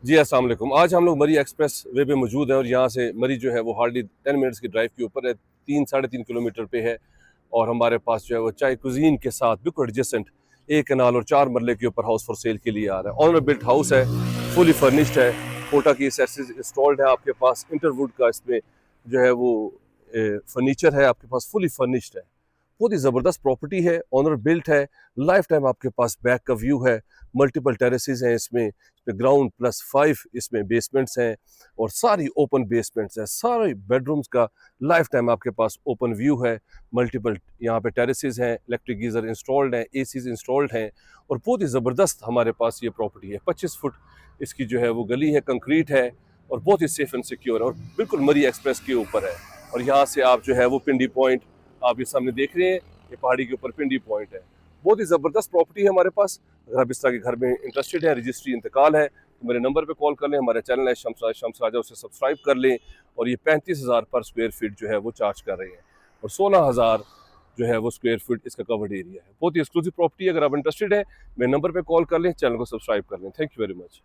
जी अस्सलाम वालेकुम। आज हम लोग मरी एक्सप्रेस वे पे मौजूद हैं और यहाँ से मरी जो है वो हार्डली 10 मिनट्स की ड्राइव के ऊपर है, 3-3.5 किलोमीटर पे है। और हमारे पास जो है वो चाय कुजीन के साथ बिल्कुल एडजेसेंट एक कनाल और 4 मरले के ऊपर हाउस फॉर सेल के लिए आ रहा है। ऑनर बिल्ट हाउस है, फुली फर्निश्ड है, कोटा की एसेसरीज इंस्टॉल्ड है आपके पास, इंटरवुड का इसमें जो है वो फर्नीचर है आपके पास, फुली फर्निश्ड है। बहुत ही ज़बरदस्त प्रॉपर्टी है, ऑनर बिल्ट है, लाइफ टाइम आपके पास बैक का व्यू है, मल्टीपल टेरेसेस हैं इसमें ग्राउंड +5 इसमें बेसमेंट्स हैं और सारी ओपन बेसमेंट्स हैं, सारे बेडरूम्स का लाइफ टाइम आपके पास ओपन व्यू है। मल्टीपल यहाँ पे टेरेसेस हैं, इलेक्ट्रिक गीज़र इंस्टॉल्ड हैं, एसीज इंस्टॉल्ड हैं और बहुत ही ज़बरदस्त हमारे पास ये प्रॉपर्टी है। 25 फुट इसकी जो है वो गली है, कंक्रीट है और बहुत ही सेफ एंड सिक्योर है और बिल्कुल मरी एक्सप्रेस के ऊपर है। और यहाँ से आप जो है वो पिंडी पॉइंट आप ये सामने देख रहे हैं, ये पहाड़ी के ऊपर पिंडी पॉइंट है। बहुत ही ज़बरदस्त प्रॉपर्टी है हमारे पास। अगर आप इस तरह के घर में इंटरेस्टेड है, रजिस्ट्री इंतकाल है, तो मेरे नंबर पे कॉल कर लें। हमारा चैनल है शम्स राजा, उसे सब्सक्राइब कर लें। और ये 35,000 पर स्क्वायर फीट जो है वो चार्ज कर रहे हैं और 16,000 जो है वो स्क्वायर फीट इसका कवर्ड एरिया है। बहुत ही एक्सक्लूसिव प्रॉपर्टी है। अगर आप इंटरेस्टेड है, मेरे नंबर पे कॉल कर लें, चैनल को सब्सक्राइब कर लें। Thank you very much.